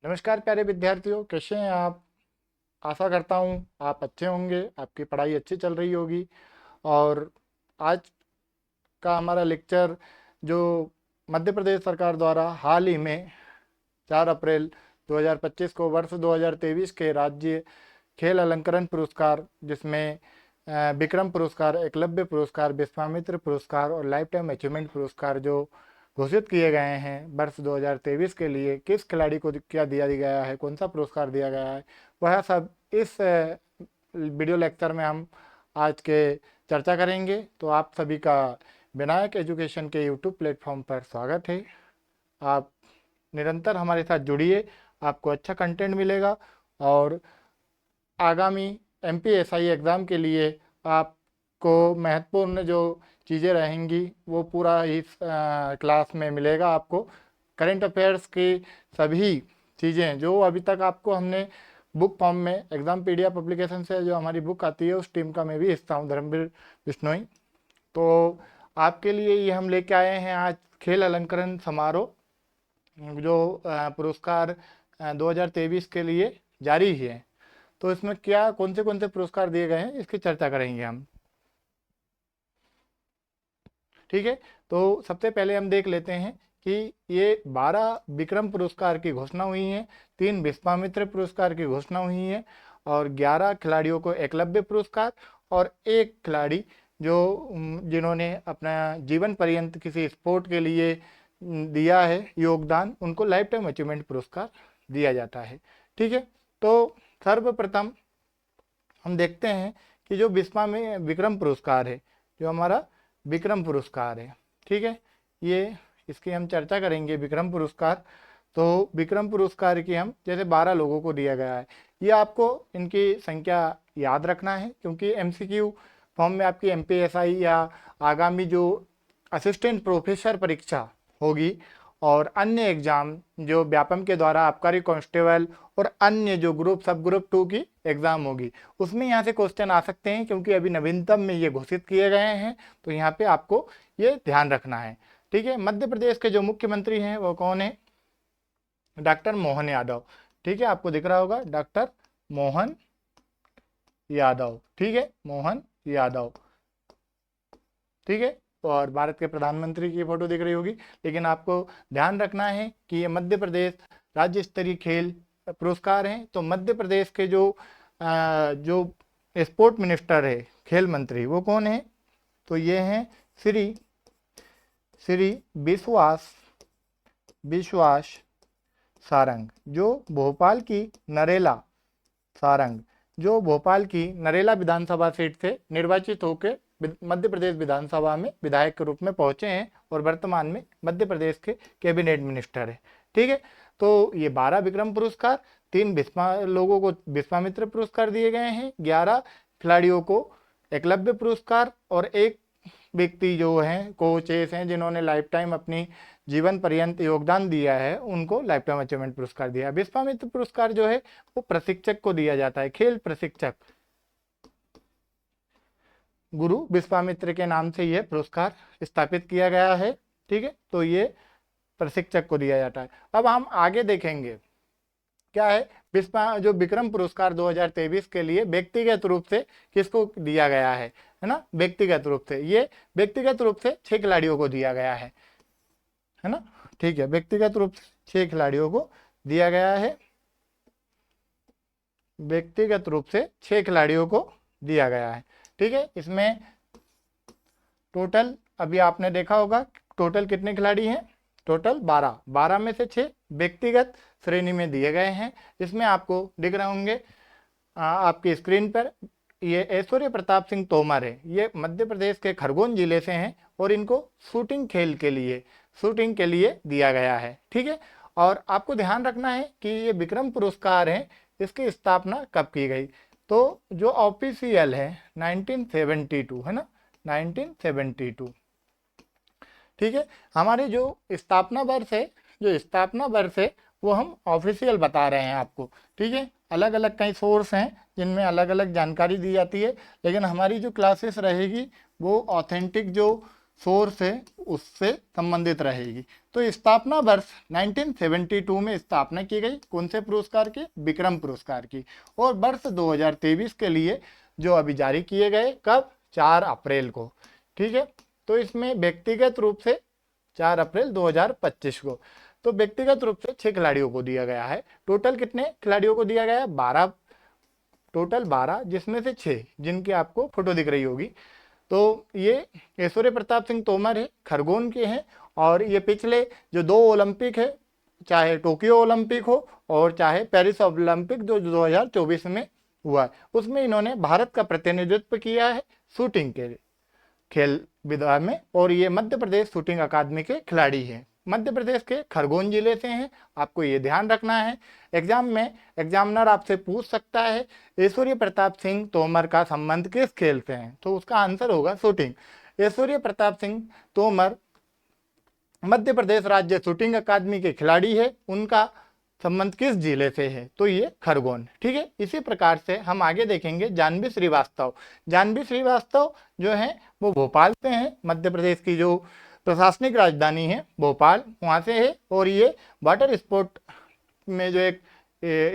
नमस्कार प्यारे विद्यार्थियों, कैसे हैं आप। आशा करता हूँ आप अच्छे होंगे, आपकी पढ़ाई अच्छी चल रही होगी। और आज का हमारा लेक्चर जो मध्य प्रदेश सरकार द्वारा हाल ही में 4 अप्रैल 2025 को वर्ष 2023 के राज्य खेल अलंकरण पुरस्कार, जिसमें विक्रम पुरस्कार, एकलव्य पुरस्कार, विश्वामित्र पुरस्कार और लाइफ टाइम अचीवमेंट पुरस्कार जो घोषित किए गए हैं वर्ष 2023 के लिए, किस खिलाड़ी को क्या दिया गया है, कौन सा पुरस्कार दिया गया है, वह सब इस वीडियो लेक्चर में हम आज के चर्चा करेंगे। तो आप सभी का विनायक एजुकेशन के यूट्यूब प्लेटफॉर्म पर स्वागत है। आप निरंतर हमारे साथ जुड़िए, आपको अच्छा कंटेंट मिलेगा और आगामी MPSI एग्ज़ाम के लिए आपको महत्वपूर्ण जो चीज़ें रहेंगी वो पूरा इस क्लास में मिलेगा। आपको करंट अफेयर्स की सभी चीज़ें जो अभी तक आपको हमने बुक फॉर्म में एग्ज़ाम PDF एप्लीकेशन से जो हमारी बुक आती है उस टीम का मैं भी हिस्सा हूँ, धर्मवीर बिश्नोई। तो आपके लिए ये हम लेके आए हैं आज खेल अलंकरण समारोह जो पुरस्कार 2023 के लिए जारी है। तो इसमें क्या कौन से पुरस्कार दिए गए हैं इसकी चर्चा करेंगे हम। ठीक है, तो सबसे पहले हम देख लेते हैं कि ये 12 विक्रम पुरस्कार की घोषणा हुई है, 3 विश्वामित्र पुरस्कार की घोषणा हुई है और 11 खिलाड़ियों को एकलव्य पुरस्कार और एक खिलाड़ी जो जिन्होंने अपना जीवन पर्यंत किसी स्पोर्ट के लिए दिया है योगदान, उनको लाइफ टाइम अचीवमेंट पुरस्कार दिया जाता है। ठीक है, तो सर्वप्रथम हम देखते हैं कि जो विक्रम पुरस्कार है, जो हमारा विक्रम पुरस्कार है, ठीक है, ये इसकी हम चर्चा करेंगे। विक्रम पुरस्कार, तो विक्रम पुरस्कार की हम जैसे 12 लोगों को दिया गया है, ये आपको इनकी संख्या याद रखना है क्योंकि MCQ फॉर्म में आपकी MPSI या आगामी जो असिस्टेंट प्रोफेसर परीक्षा होगी और अन्य एग्जाम जो व्यापम के द्वारा आबकारी कांस्टेबल और अन्य जो सब ग्रुप 2 की एग्जाम होगी, उसमें यहाँ से क्वेश्चन आ सकते हैं क्योंकि अभी नवीनतम में ये घोषित किए गए हैं। तो यहाँ पे आपको ये ध्यान रखना है। ठीक है, मध्य प्रदेश के जो मुख्यमंत्री हैं वो कौन है? डॉक्टर मोहन यादव। ठीक है, आपको दिख रहा होगा डॉक्टर मोहन यादव। ठीक है, मोहन यादव। ठीक है, और भारत के प्रधानमंत्री की फोटो दिख रही होगी। लेकिन आपको ध्यान रखना है कि ये मध्य प्रदेश राज्य स्तरीय खेल पुरस्कार हैं। तो मध्य प्रदेश के जो स्पोर्ट मिनिस्टर है, खेल मंत्री, वो कौन है? तो ये हैं श्री श्री विश्वास सारंग, जो भोपाल की नरेला सारंग, जो भोपाल की नरेला विधानसभा सीट से निर्वाचित होकर मध्य प्रदेश विधानसभा में विधायक के रूप में पहुंचे हैं और वर्तमान में मध्य प्रदेश के कैबिनेट मिनिस्टर है। ठीक है, तो ये 12 विक्रम पुरस्कार, 3 लोगों को विश्वामित्र पुरस्कार दिए गए हैं, 11 खिलाड़ियों को एकलव्य पुरस्कार और एक व्यक्ति जो हैं कोचेस हैं जिन्होंने लाइफ टाइम अपनी जीवन पर्यंत योगदान दिया है, उनको लाइफ टाइम अचीवमेंट पुरस्कार दिया। विश्वामित्र पुरस्कार जो है वो प्रशिक्षक को दिया जाता है, खेल प्रशिक्षक, गुरु विश्वामित्र के नाम से यह पुरस्कार स्थापित किया गया है। ठीक है, तो ये प्रशिक्षक को दिया जाता है। अब हम आगे देखेंगे क्या है जो विक्रम पुरस्कार 2023 के लिए व्यक्तिगत रूप से किसको दिया गया है ना? व्यक्तिगत रूप से ये व्यक्तिगत रूप से 6 खिलाड़ियों को दिया गया है ना? ठीक है, व्यक्तिगत रूप से 6 खिलाड़ियों को दिया गया है, व्यक्तिगत रूप से 6 खिलाड़ियों को दिया गया है। ठीक है, इसमें टोटल अभी आपने देखा होगा टोटल कितने खिलाड़ी हैं? टोटल 12 में से 6 व्यक्तिगत श्रेणी में दिए गए हैं। इसमें आपको दिख रहे होंगे आपकी स्क्रीन पर, ये ऐश्वर्य प्रताप सिंह तोमर है, ये मध्य प्रदेश के खरगोन जिले से हैं और इनको शूटिंग के लिए दिया गया है। ठीक है, और आपको ध्यान रखना है कि ये विक्रम पुरस्कार है, इसकी स्थापना कब की गई? तो जो ऑफिशियल है 1972 है ना, 1972। ठीक है, हमारे जो स्थापना वर्ष है वो हम ऑफिशियल बता रहे हैं आपको। ठीक है, अलग अलग कई सोर्स हैं जिनमें अलग अलग जानकारी दी जाती है, लेकिन हमारी जो क्लासेस रहेगी वो ऑथेंटिक जो सोर्स है उससे संबंधित रहेगी। तो स्थापना वर्ष 1972 में स्थापना की गई कौन से पुरस्कार की? विक्रम पुरस्कार की। और वर्ष 2023 के लिए जो अभी जारी किए गए, कब? 4 अप्रैल को। ठीक है, तो इसमें व्यक्तिगत रूप से 4 अप्रैल 2025 को, तो व्यक्तिगत रूप से 6 खिलाड़ियों को दिया गया है। टोटल कितने खिलाड़ियों को दिया गया है? 12, टोटल 12, जिसमें से 6 जिनकी आपको फोटो दिख रही होगी। तो ये ऐश्वर्य प्रताप सिंह तोमर है, खरगोन के हैं, और ये पिछले जो 2 ओलंपिक है, चाहे टोक्यो ओलंपिक हो और चाहे पेरिस ओलंपिक जो 2024 में हुआ है, उसमें इन्होंने भारत का प्रतिनिधित्व किया है शूटिंग के खेल विधा में। और ये मध्य प्रदेश शूटिंग अकादमी के खिलाड़ी हैं, मध्य प्रदेश के खरगोन जिले से हैं। आपको ये ध्यान रखना है, एग्जाम में एग्जामिनर आपसे पूछ सकता है ऐश्वर्य प्रताप सिंह तोमर का संबंध किस खेल से है, तो उसका आंसर होगा शूटिंग। ऐश्वर्य प्रताप सिंह तोमर मध्य प्रदेश राज्य शूटिंग अकादमी के खिलाड़ी है, उनका संबंध किस जिले से है, तो ये खरगोन। ठीक है, इसी प्रकार से हम आगे देखेंगे जाह्नवी श्रीवास्तव। जाह्नवी श्रीवास्तव जो है वो भोपाल से हैं, मध्य प्रदेश की जो प्रशासनिक राजधानी है भोपाल, वहाँ से है। और ये वाटर स्पोर्ट में जो एक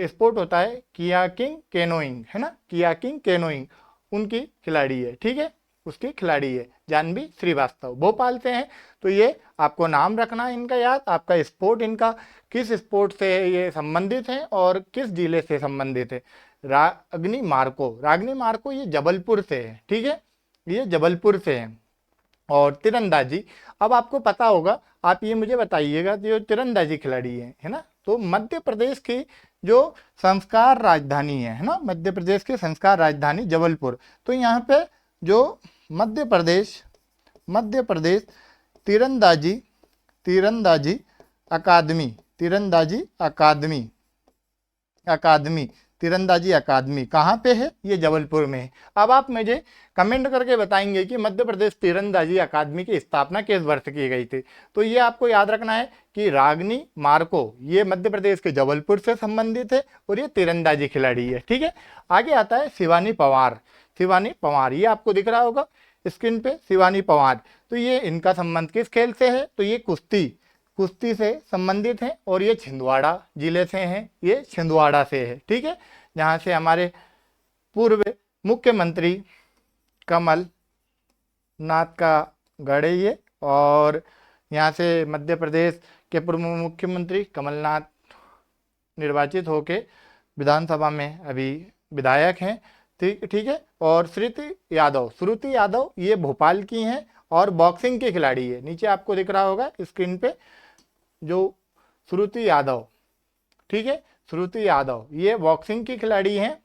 स्पोर्ट होता है कियाकिंग कैनोइंग, है ना, कियाकिंग कैनोइंग, उनकी खिलाड़ी है। ठीक है, उसकी खिलाड़ी है जाह्नवी श्रीवास्तव, भोपाल से हैं। तो ये आपको नाम रखना है इनका याद, आपका स्पोर्ट इनका किस स्पोर्ट से ये संबंधित है और किस जिले से संबंधित है। रागनी मार्को, रागनी मार्को ये जबलपुर से है। ठीक है, ये जबलपुर से है। और तीरंदाजी, अब आपको पता होगा, आप ये मुझे बताइएगा जो तीरंदाजी खिलाड़ी है ना, तो मध्य प्रदेश की जो संस्कार राजधानी है ना, मध्य प्रदेश की संस्कार राजधानी जबलपुर, तो यहाँ पे जो मध्य प्रदेश तीरंदाजी अकादमी, तीरंदाजी अकादमी कहाँ पे है? ये जबलपुर में है। अब आप मुझे कमेंट करके बताएंगे कि मध्य प्रदेश तीरंदाजी अकादमी की स्थापना किस वर्ष की गई थी। तो ये आपको याद रखना है कि रागनी मार्को ये मध्य प्रदेश के जबलपुर से संबंधित है और ये तीरंदाजी खिलाड़ी है। ठीक है, आगे आता है शिवानी पवार। शिवानी पवार ये आपको दिख रहा होगा स्क्रीन पे, शिवानी पवार। तो ये इनका संबंध किस खेल से है? तो ये कुश्ती से संबंधित है और ये छिंदवाड़ा जिले से हैं, ये छिंदवाड़ा से है। ठीक है, जहाँ से हमारे पूर्व मुख्यमंत्री कमल नाथ का गढ़ है ये, और यहाँ से मध्य प्रदेश के पूर्व मुख्यमंत्री कमलनाथ निर्वाचित होके विधानसभा में अभी विधायक हैं। ठीक है, और श्रुति यादव ये भोपाल की हैं और बॉक्सिंग के खिलाड़ी है। नीचे आपको दिख रहा होगा स्क्रीन पे जो श्रुति यादव, ठीक है, श्रुति यादव ये बॉक्सिंग की खिलाड़ी हैं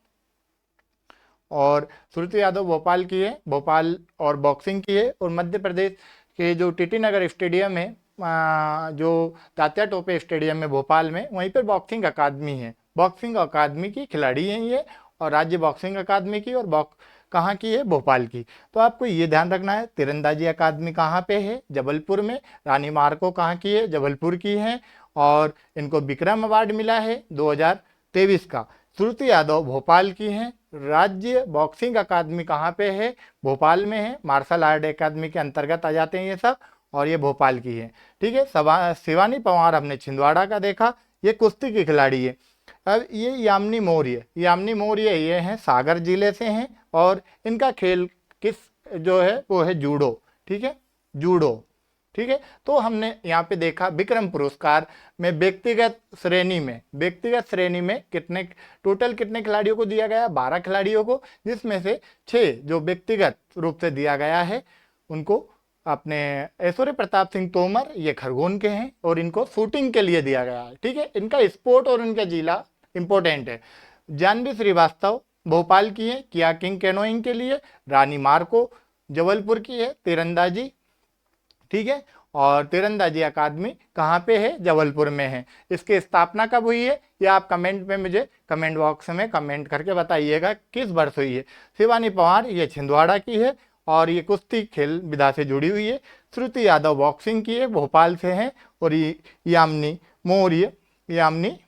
और श्रुति यादव भोपाल की है, भोपाल और बॉक्सिंग की है। और मध्य प्रदेश के जो टीटी नगर स्टेडियम है, जो तात्या टोपे स्टेडियम है भोपाल में, वहीं पर बॉक्सिंग अकादमी है, बॉक्सिंग अकादमी की खिलाड़ी हैं ये, और राज्य बॉक्सिंग अकादमी की, और कहाँ की है? भोपाल की। तो आपको ये ध्यान रखना है तीरंदाजी अकादमी कहाँ पे है? जबलपुर में। रानी मार्को कहाँ की है? जबलपुर की है, और इनको विक्रम अवार्ड मिला है 2023 का। श्रुति यादव भोपाल की हैं। राज्य बॉक्सिंग अकादमी कहाँ पे है? भोपाल में है, मार्शल आर्ट अकादमी के अंतर्गत आ जाते हैं ये सब, और ये भोपाल की है। ठीक है, शिवानी पवार हमने छिंदवाड़ा का देखा, ये कुश्ती की खिलाड़ी है। अब ये यामिनी मौर्य ये हैं सागर जिले से हैं, और इनका खेल किस जो है वो है जूडो। ठीक है, जूडो। ठीक है, तो हमने यहाँ पे देखा विक्रम पुरस्कार में व्यक्तिगत श्रेणी में टोटल कितने खिलाड़ियों को दिया गया? 12 खिलाड़ियों को, जिसमें से 6 जो व्यक्तिगत रूप से दिया गया है उनको अपने ऐश्वर्य प्रताप सिंह तोमर ये खरगोन के हैं, और इनको शूटिंग के लिए दिया गया है। ठीक है, इनका स्पोर्ट और इनका जिला इंपॉर्टेंट है। जाह्नवी श्रीवास्तव भोपाल की है कियाकिंग कैनोइंग के लिए, रानी मार्को जबलपुर की है तीरंदाजी। ठीक है, और तीरंदाजी अकादमी कहाँ पे है? जबलपुर में है। इसकी स्थापना कब हुई है ये आप कमेंट में मुझे कमेंट बॉक्स में कमेंट करके बताइएगा किस वर्ष हुई है। शिवानी पवार ये छिंदवाड़ा की है और ये कुश्ती खेल विधा से जुड़ी हुई है। श्रुति यादव बॉक्सिंग की है, भोपाल से हैं। और ये यामिनी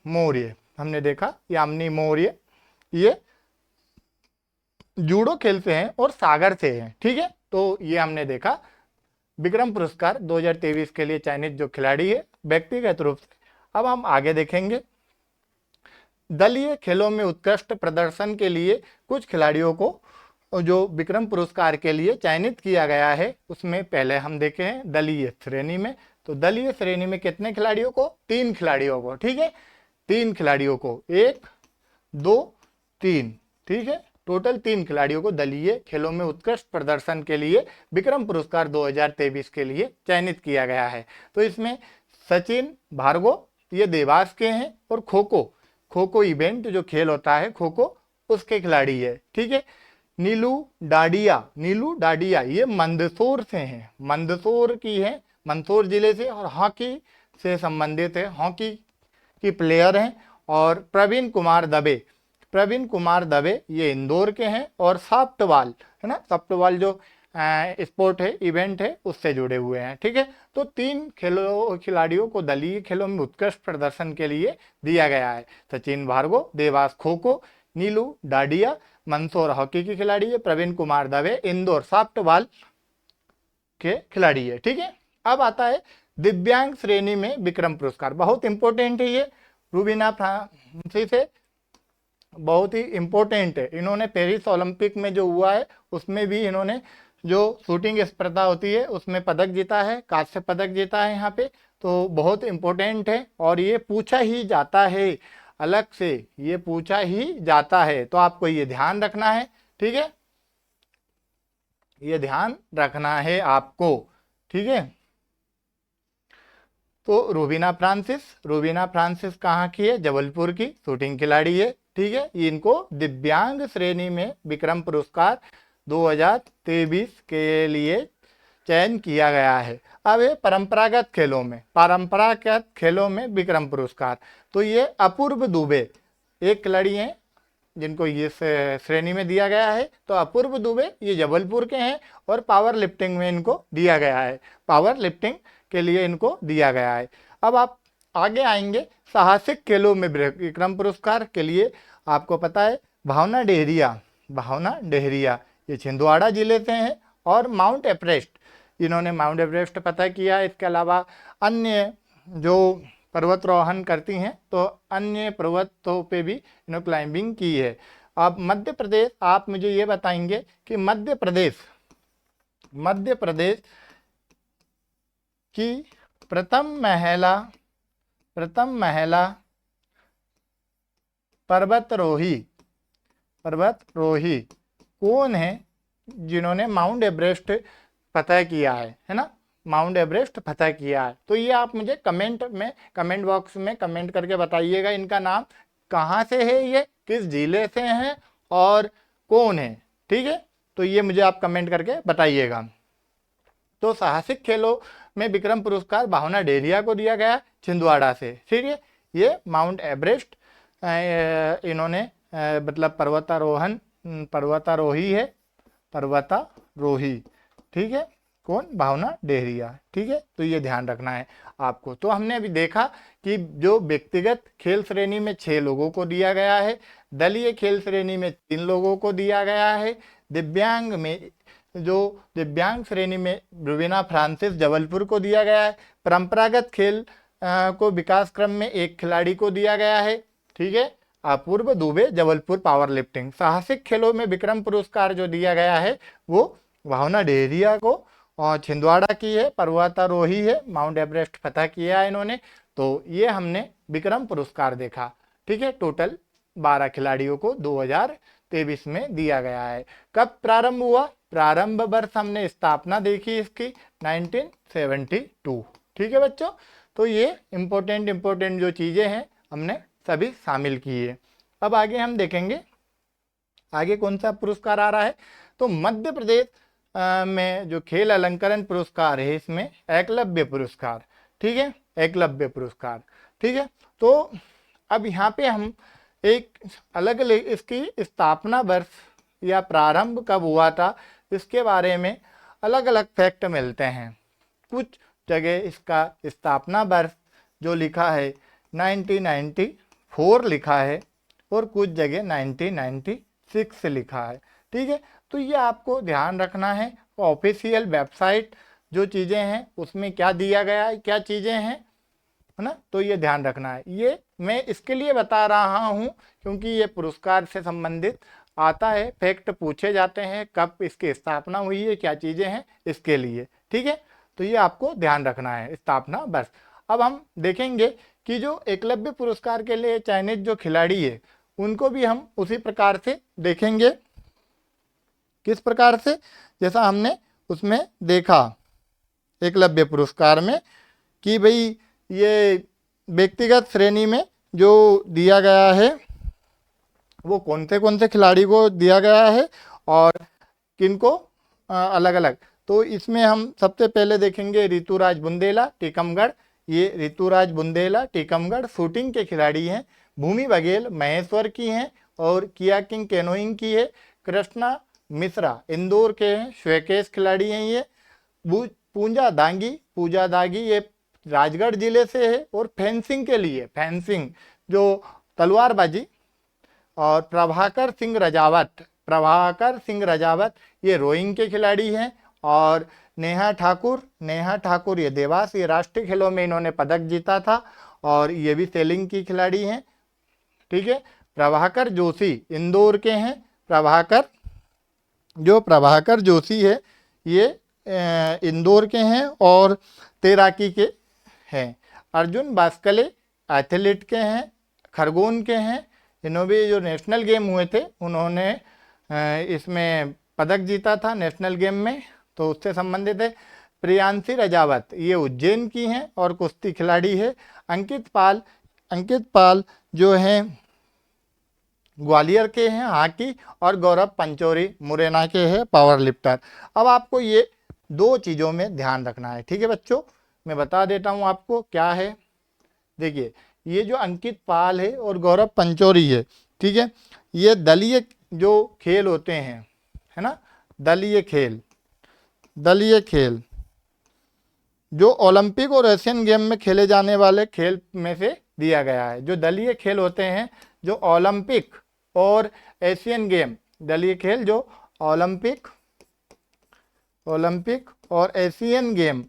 मौर्य हमने देखा, यामिनी मौर्य ये जूडो खेल से हैं और सागर से हैं। ठीक है, तो ये हमने देखा विक्रम पुरस्कार 2023 के लिए चयनित जो खिलाड़ी है व्यक्तिगत रूप से। अब हम आगे देखेंगे दलीय खेलों में उत्कृष्ट प्रदर्शन के लिए कुछ खिलाड़ियों को जो विक्रम पुरस्कार के लिए चयनित किया गया है, उसमें पहले हम देखे हैं दलीय श्रेणी में। तो दलीय श्रेणी में कितने खिलाड़ियों को? 3 खिलाड़ियों को, ठीक है, 3 खिलाड़ियों को, 1 2 3, ठीक है, टोटल 3 खिलाड़ियों को दलीय खेलों में उत्कृष्ट प्रदर्शन के लिए विक्रम पुरस्कार 2023 के लिए चयनित किया गया है। तो इसमें सचिन भार्गव ये देवास के हैं, और खो खो इवेंट जो खेल होता है खो खो, उसके खिलाड़ी है, ठीक है। नीलू डाडिया ये मंदसौर से हैं, मंदसौर की है, मंदसौर जिले से, और हॉकी से संबंधित है, हॉकी की प्लेयर हैं। और प्रवीण कुमार दबे ये इंदौर के हैं, और सॉफ्टबॉल है ना, सॉफ्टबॉल जो स्पोर्ट है, इवेंट है, उससे जुड़े हुए हैं, ठीक है। तो 3 खिलाड़ियों को दलीय खेलों में उत्कृष्ट प्रदर्शन के लिए दिया गया है। सचिन भार्गव देवास खो खो, नीलू डाडिया मंदसौर हॉकी की खिलाड़ी है, प्रवीण कुमार दवे इंदौर सॉफ्टबॉल के खिलाड़ी है, ठीक है। अब आता है दिव्यांग श्रेणी में विक्रम पुरस्कार, बहुत इंपॉर्टेंट है ये, रूबीना फ्रांसिस है, बहुत ही इंपॉर्टेंट है। इन्होंने पेरिस ओलंपिक में जो हुआ है उसमें भी इन्होंने जो शूटिंग स्पर्धा होती है उसमें पदक जीता है, कांस्य पदक जीता है यहाँ पे, तो बहुत इंपॉर्टेंट है। और ये पूछा ही जाता है, अलग से ये पूछा ही जाता है, तो आपको ये ध्यान रखना है, ठीक है, ये ध्यान रखना है आपको, ठीक है। तो रूबीना फ्रांसिस कहाँ की है? जबलपुर की शूटिंग खिलाड़ी है, ठीक है। इनको दिव्यांग श्रेणी में विक्रम पुरस्कार 2023 के लिए चयन किया गया है। अब ये परंपरागत खेलों में विक्रम पुरस्कार, तो ये अपूर्व दुबे एक खिलाड़ी हैं जिनको ये श्रेणी में दिया गया है। तो अपूर्व दुबे ये जबलपुर के हैं, और पावर लिफ्टिंग में इनको दिया गया है, पावर लिफ्टिंग के लिए इनको दिया गया है। अब आप आगे आएंगे साहसिक खेलों में विक्रम पुरस्कार के लिए, आपको पता है भावना डेहरिया ये छिंदवाड़ा जिले से हैं, और माउंट एवरेस्ट इन्होंने माउंट एवरेस्ट फतह किया है। इसके अलावा अन्य जो पर्वतारोहण करती हैं तो अन्य पर्वतों पे भी इन्होंने क्लाइंबिंग की है। अब मध्य प्रदेश, आप मुझे ये बताएंगे कि मध्य प्रदेश की प्रथम महिला पर्वतरोही कौन है जिन्होंने माउंट एवरेस्ट फतह किया है ना, माउंट एवरेस्ट फतह किया है। तो ये आप मुझे कमेंट बॉक्स में कमेंट करके बताइएगा, इनका नाम कहाँ से है, ये किस जिले से हैं और कौन है, ठीक है। तो ये मुझे आप कमेंट करके बताइएगा। तो साहसिक खेलों में विक्रम पुरस्कार भावना डेहरिया को दिया गया छिंदवाड़ा से, ठीक है। ये माउंट एवरेस्ट इन्होंने मतलब पर्वतारोही, ठीक है, कौन? भावना डेहरिया, ठीक है। तो ये ध्यान रखना है आपको। तो हमने अभी देखा कि जो व्यक्तिगत खेल श्रेणी में 6 लोगों को दिया गया है, दलीय खेल श्रेणी में 3 लोगों को दिया गया है, दिव्यांग श्रेणी में रूबीना फ्रांसिस जबलपुर को दिया गया है, परंपरागत खेल को विकास क्रम में 1 खिलाड़ी को दिया गया है, ठीक है, अपूर्व दुबे जबलपुर पावर लिफ्टिंग। साहसिक खेलों में विक्रम पुरस्कार जो दिया गया है वो भावना डेहरिया को, और छिंदवाड़ा की है, पर्वतारोही है, माउंट एवरेस्ट फतह किया है इन्होंने। तो ये हमने विक्रम पुरस्कार देखा, ठीक है। टोटल 12 खिलाड़ियों को 2023 में दिया गया है। कब प्रारंभ हुआ? प्रारंभ वर्ष हमने स्थापना देखी इसकी 1972, ठीक है बच्चों। तो ये इम्पोर्टेंट जो चीज़ें हैं हमने सभी शामिल की है। अब आगे हम देखेंगे आगे कौन सा पुरस्कार आ रहा है। तो मध्य प्रदेश में जो खेल अलंकरण पुरस्कार है इसमें एकलव्य पुरस्कार, ठीक है, एकलव्य पुरस्कार, ठीक है। तो अब यहाँ पे हम एक अलग इसकी स्थापना वर्ष या प्रारंभ कब हुआ था इसके बारे में अलग अलग फैक्ट मिलते हैं। कुछ जगह इसका स्थापना वर्ष जो लिखा है 1994 लिखा है, और कुछ जगह 1996 लिखा है, ठीक है। तो ये आपको ध्यान रखना है। ऑफिशियल वेबसाइट जो चीज़ें हैं उसमें क्या दिया गया है, क्या चीज़ें हैं, है ना। तो ये ध्यान रखना है। ये मैं इसके लिए बता रहा हूँ क्योंकि ये पुरस्कार से संबंधित आता है, फैक्ट पूछे जाते हैं, कब इसकी स्थापना हुई है, क्या चीज़ें हैं, इसके लिए। ठीक है, तो ये आपको ध्यान रखना है, स्थापना वर्ष। अब हम देखेंगे कि जो एकलव्य पुरस्कार के लिए चयनित जो खिलाड़ी है उनको भी हम उसी प्रकार से देखेंगे। किस प्रकार से? जैसा हमने उसमें देखा एकलव्य पुरस्कार में कि भाई ये व्यक्तिगत श्रेणी में जो दिया गया है वो कौन से खिलाड़ी को दिया गया है और किनको अलग अलग। तो इसमें हम सबसे पहले देखेंगे ऋतुराज बुंदेला टीकमगढ़। ये ऋतुराज बुंदेला टीकमगढ़ शूटिंग के खिलाड़ी हैं। भूमि बघेल महेश्वर की हैं और किया किंग कैनोइंग की है। कृष्णा मिश्रा इंदौर के हैं, स्वैकेश खिलाड़ी हैं ये। पूजा दागी ये राजगढ़ जिले से है और फेंसिंग के लिए, फेंसिंग जो तलवारबाजी, और प्रभाकर सिंह रजावत ये रोइंग के खिलाड़ी हैं। और नेहा ठाकुर ये देवास, ये राष्ट्रीय खेलों में इन्होंने पदक जीता था और ये भी सेलिंग की खिलाड़ी हैं। ठीक है, प्रभाकर जोशी इंदौर के हैं। प्रभाकर जोशी है ये इंदौर के हैं और तैराकी के हैं। अर्जुन बास्कले एथलीट के हैं, खरगोन के हैं। इन्होंने भी जो नेशनल गेम हुए थे उन्होंने इसमें पदक जीता था नेशनल गेम में, तो उससे संबंधित है। प्रियांशी रजावत ये उज्जैन की हैं और कुश्ती खिलाड़ी है। अंकित पाल जो हैं ग्वालियर के हैं हॉकी। और गौरव पंचोरी मुरैना के हैं पावर लिफ्टर। अब आपको ये दो चीज़ों में ध्यान रखना है। ठीक है बच्चों, मैं बता देता हूँ आपको क्या है। देखिए ये जो अंकित पाल है और गौरव पंचोरी है, ठीक है, ये दलीय जो खेल होते हैं, है ना, दलीय खेल जो ओलंपिक और एशियन गेम में खेले जाने वाले खेल में से दिया गया है। जो दलीय खेल होते हैं, जो ओलंपिक और एशियन गेम, दलीय खेल जो ओलंपिक और एशियन गेम्स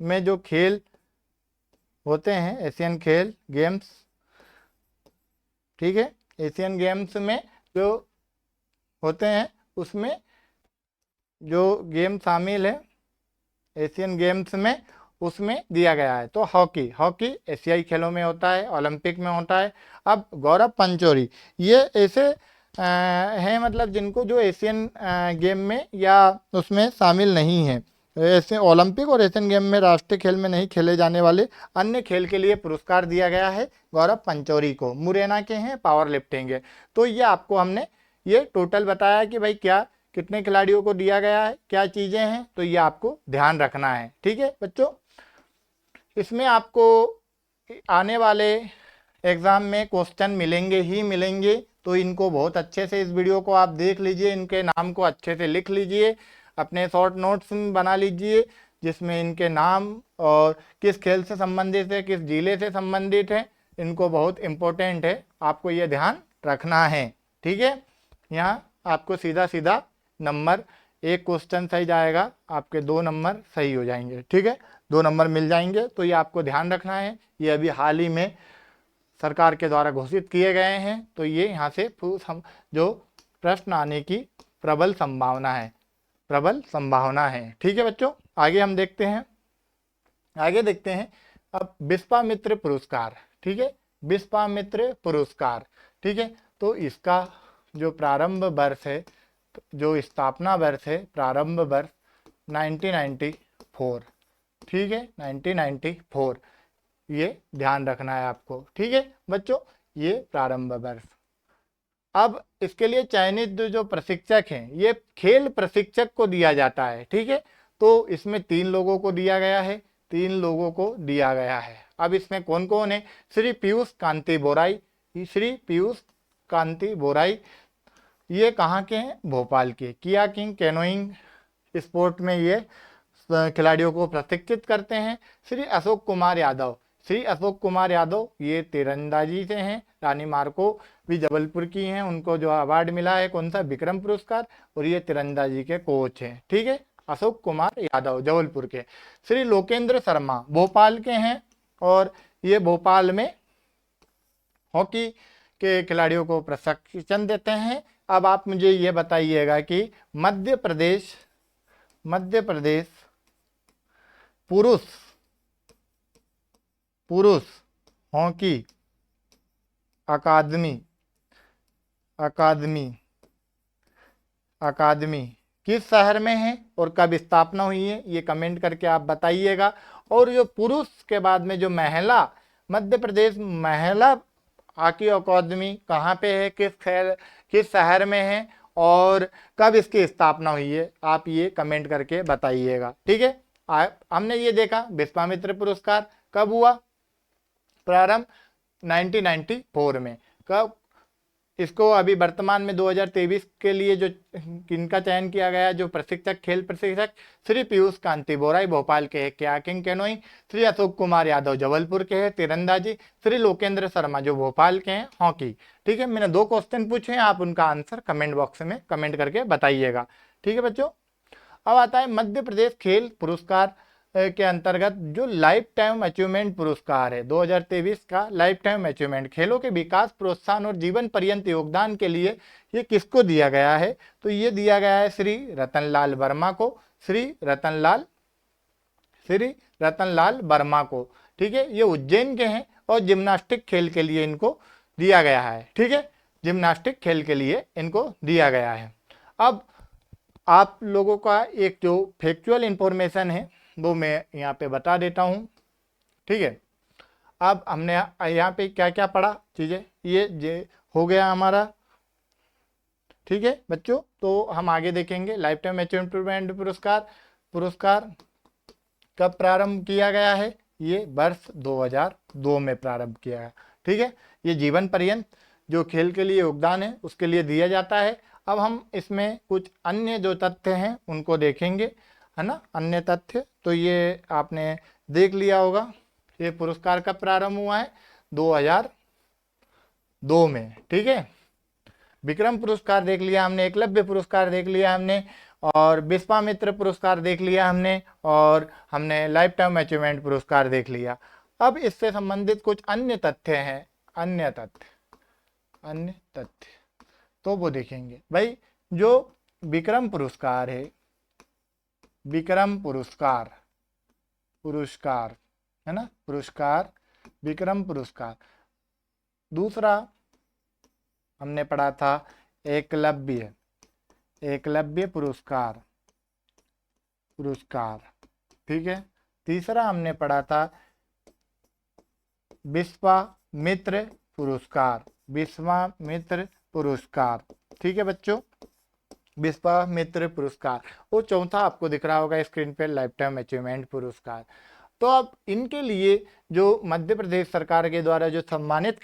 में जो खेल होते हैं, एशियन खेल गेम्स, ठीक है, एशियन गेम्स में जो होते हैं उसमें जो गेम शामिल है एशियन गेम्स में, उसमें दिया गया है। तो हॉकी एशियाई खेलों में होता है, ओलंपिक में होता है। अब गौरव पंचोरी ये ऐसे हैं, मतलब जिनको जो एशियन गेम में या उसमें शामिल नहीं है, ऐसे ओलंपिक और एशियन गेम में राष्ट्रीय खेल में नहीं खेले जाने वाले अन्य खेल के लिए पुरस्कार दिया गया है गौरव पंचोरी को। मुरैना के हैं, पावर लिफ्टिंग है। तो ये आपको हमने ये टोटल बताया कि भाई क्या कितने खिलाड़ियों को दिया गया है, क्या चीज़ें हैं, तो ये आपको ध्यान रखना है। ठीक है बच्चों, इसमें आपको आने वाले एग्ज़ाम में क्वेश्चन मिलेंगे, तो इनको बहुत अच्छे से इस वीडियो को आप देख लीजिए, इनके नाम को अच्छे से लिख लीजिए, अपने शॉर्ट नोट्स बना लीजिए जिसमें इनके नाम और किस खेल से संबंधित है, किस जिले से संबंधित है, इनको बहुत इम्पोर्टेंट है, आपको ये ध्यान रखना है। ठीक है, यहाँ आपको सीधा नंबर, एक क्वेश्चन सही जाएगा, आपके 2 नंबर सही हो जाएंगे। ठीक है, 2 नंबर मिल जाएंगे, तो ये आपको ध्यान रखना है। ये अभी हाल ही में सरकार के द्वारा घोषित किए गए हैं, तो ये यहाँ से जो प्रश्न आने की प्रबल संभावना है। ठीक है बच्चों, आगे हम देखते हैं, अब विश्वामित्र पुरस्कार। ठीक है, विश्वामित्र पुरस्कार, ठीक है, तो इसका जो प्रारंभ वर्ष है, जो स्थापना वर्ष है, प्रारंभ वर्ष 1994। ठीक है, 1994 ये ध्यान रखना है आपको। ठीक है बच्चों, ये प्रारंभ वर्ष। अब इसके लिए चयनित जो प्रशिक्षक हैं, ये खेल प्रशिक्षक को दिया जाता है। ठीक है, तो इसमें 3 लोगों को दिया गया है। अब इसमें कौन कौन है? श्री पीयूष कांति बोराई, ये कहाँ के हैं? भोपाल के। किया किंग कैनोइंग स्पोर्ट में ये खिलाड़ियों को प्रशिक्षित करते हैं। श्री अशोक कुमार यादव, श्री अशोक कुमार यादव, ये तीरंदाजी से हैं। रानी मार्को भी जबलपुर की हैं, उनको जो अवार्ड मिला है कौन सा, विक्रम पुरस्कार, और ये तीरंदाजी के कोच हैं। ठीक है, अशोक कुमार यादव जबलपुर के। श्री लोकेंद्र शर्मा भोपाल के हैं, और ये भोपाल में हॉकी के खिलाड़ियों को प्रशिक्षण देते हैं। अब आप मुझे ये बताइएगा कि मध्य प्रदेश पुरुष पुरुष हॉकी अकादमी किस शहर में है और कब स्थापना हुई है, ये कमेंट करके आप बताइएगा। और जो पुरुष के बाद में जो महिला, मध्य प्रदेश महिला हॉकी अकादमी कहाँ पे है, किस शहर में है और कब इसकी स्थापना हुई है, आप ये कमेंट करके बताइएगा। ठीक है, हमने ये देखा विश्वामित्र पुरस्कार कब हुआ प्रारंभ, 1994 में। कब इसको अभी वर्तमान में 2023 के लिए जो किनका चयन किया गया, जो प्रशिक्षक, खेल प्रशिक्षक, श्री पीयूष कांति बोराई भोपाल के हैं कयाकिंग कैनोइंग, श्री अशोक कुमार यादव जबलपुर के हैं तीरंदाजी, श्री लोकेंद्र शर्मा जो भोपाल के हैं हॉकी। ठीक है, मैंने 2 क्वेश्चन पूछे हैं, आप उनका आंसर कमेंट बॉक्स में कमेंट करके बताइएगा। ठीक है बच्चों, अब आता है मध्य प्रदेश खेल पुरस्कार के अंतर्गत जो लाइफ टाइम अचीवमेंट पुरस्कार है 2023 का, लाइफ टाइम अचीवमेंट, खेलों के विकास, प्रोत्साहन और जीवन पर्यंत योगदान के लिए ये किसको दिया गया है, तो ये दिया गया है श्री रतनलाल वर्मा को, श्री रतनलाल वर्मा को। ठीक है, ये उज्जैन के हैं और जिम्नास्टिक खेल के लिए इनको दिया गया है। ठीक है, जिम्नास्टिक खेल के लिए इनको दिया गया है। अब आप लोगों का एक जो फैक्चुअल इंफॉर्मेशन है वो मैं यहाँ पे बता देता हूँ। ठीक है, अब हमने यहाँ पे क्या क्या पढ़ा चीज़ें, ये हो गया हमारा। ठीक है बच्चों, तो हम आगे देखेंगे लाइफ टाइम अचीवमेंट पुरस्कार कब प्रारंभ किया गया है, ये वर्ष 2002 में प्रारंभ किया है। ठीक है, ये जीवन पर्यंत जो खेल के लिए योगदान है उसके लिए दिया जाता है। अब हम इसमें कुछ अन्य जो तथ्य हैं उनको देखेंगे, है ना, अन्य तथ्य। तो ये आपने देख लिया होगा, ये पुरस्कार कब प्रारंभ हुआ है, 2002 में। ठीक है, विक्रम पुरस्कार देख लिया हमने, एकलव्य पुरस्कार देख लिया हमने, और विश्वामित्र पुरस्कार देख लिया हमने, और हमने लाइफ टाइम अचीवमेंट पुरस्कार देख लिया। अब इससे संबंधित कुछ अन्य तथ्य हैं, अन्य तथ्य तो वो देखेंगे। भाई जो विक्रम पुरस्कार है, विक्रम पुरस्कार है ना, विक्रम पुरस्कार। दूसरा हमने पढ़ा था एकलव्य पुरस्कार। ठीक है, तीसरा हमने पढ़ा था विश्वामित्र पुरस्कार। ठीक है बच्चों, विश्वामित्र पुरस्कार। और चौथा आपको दिख रहा होगा स्क्रीन पे, लाइफ टाइम अचीवमेंट पुरस्कार। तो अब इनके लिए जो मध्य प्रदेश सरकार के द्वारा जो सम्मानित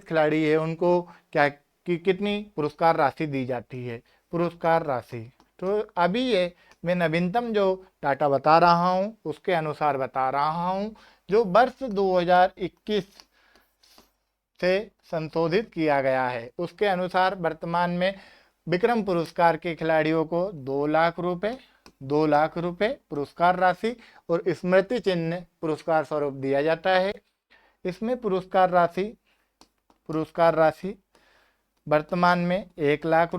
खिलाड़ी है उनको क्या कितनी पुरस्कार राशि दी जाती है, पुरस्कार राशि। तो अभी ये मैं नवीनतम जो डाटा बता रहा हूँ उसके अनुसार बता रहा हूँ, जो वर्ष 2021 से संशोधित किया गया है उसके अनुसार वर्तमान में विक्रम पुरस्कार के खिलाड़ियों को 2 लाख रुपए पुरस्कार राशि और स्मृति चिन्ह पुरस्कार स्वरूप दिया जाता है। इसमें पुरस्कार राशि वर्तमान में 1 लाख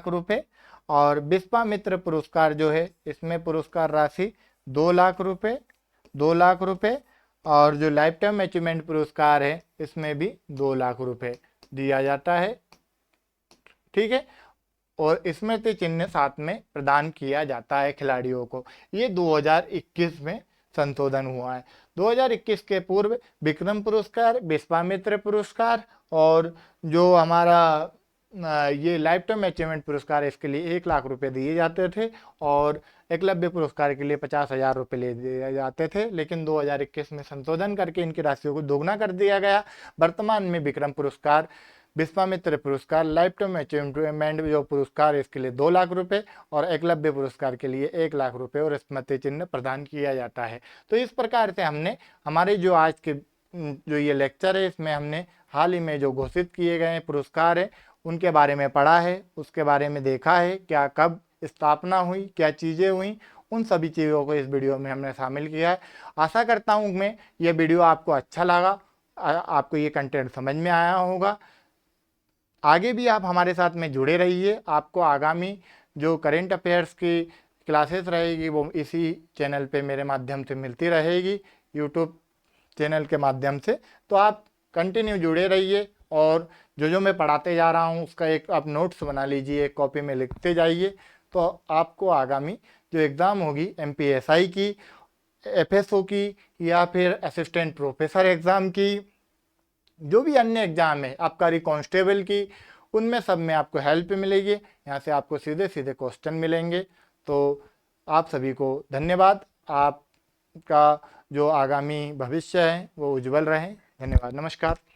रुपए, और विश्वामित्र पुरस्कार जो है इसमें पुरस्कार राशि 2 लाख रुपए, और जो लाइफ टाइम अचीवमेंट पुरस्कार है इसमें भी 2 लाख रुपए दिया जाता है। ठीक है, और स्मृति चिन्ह साथ में प्रदान किया जाता है खिलाड़ियों को। ये 2021 में संशोधन हुआ है। 2021 के पूर्व विक्रम पुरस्कार, विश्वामित्र पुरस्कार और जो हमारा ये लाइफ टाइम अचीवमेंट पुरस्कार है इसके लिए 1 लाख रुपए दिए जाते थे, और एकलव्य पुरस्कार के लिए 50,000 रुपए ले दिए जाते थे। लेकिन 2021 में संशोधन करके इनकी राशियों को दोगुना कर दिया गया। वर्तमान में विक्रम पुरस्कार विश्वामित्र पुरस्कार लाइफ टाइम अचीवमेंट जो पुरस्कार है इसके लिए 2 लाख रुपए और एकलव्य पुरस्कार के लिए 1 लाख रुपए और स्मृति चिन्ह प्रदान किया जाता है। तो इस प्रकार से हमने हमारे जो आज के जो ये लेक्चर है इसमें हमने हाल ही में जो घोषित किए गए पुरस्कार है उनके बारे में पढ़ा है, उसके बारे में देखा है, क्या कब स्थापना हुई, क्या चीज़ें हुई, उन सभी चीज़ों को इस वीडियो में हमने शामिल किया है। आशा करता हूँ मैं ये वीडियो आपको अच्छा लगा, आपको ये कंटेंट समझ में आया होगा। आगे भी आप हमारे साथ में जुड़े रहिए। आपको आगामी जो करेंट अफेयर्स की क्लासेस रहेगी वो इसी चैनल पे मेरे माध्यम से मिलती रहेगी, यूट्यूब चैनल के माध्यम से। तो आप कंटिन्यू जुड़े रहिए और जो मैं पढ़ाते जा रहा हूँ उसका एक आप नोट्स बना लीजिए, एक कॉपी में लिखते जाइए। तो आपको आगामी जो एग्ज़ाम होगी MPSI की, FSO की या फिर असिस्टेंट प्रोफेसर एग्ज़ाम की, जो भी अन्य एग्ज़ाम है आबकारी कांस्टेबल की, उनमें सब में आपको हेल्प मिलेगी। यहाँ से आपको सीधे सीधे क्वेश्चन मिलेंगे। तो आप सभी को धन्यवाद। आपका जो आगामी भविष्य है वो उज्जवल रहे। धन्यवाद, नमस्कार।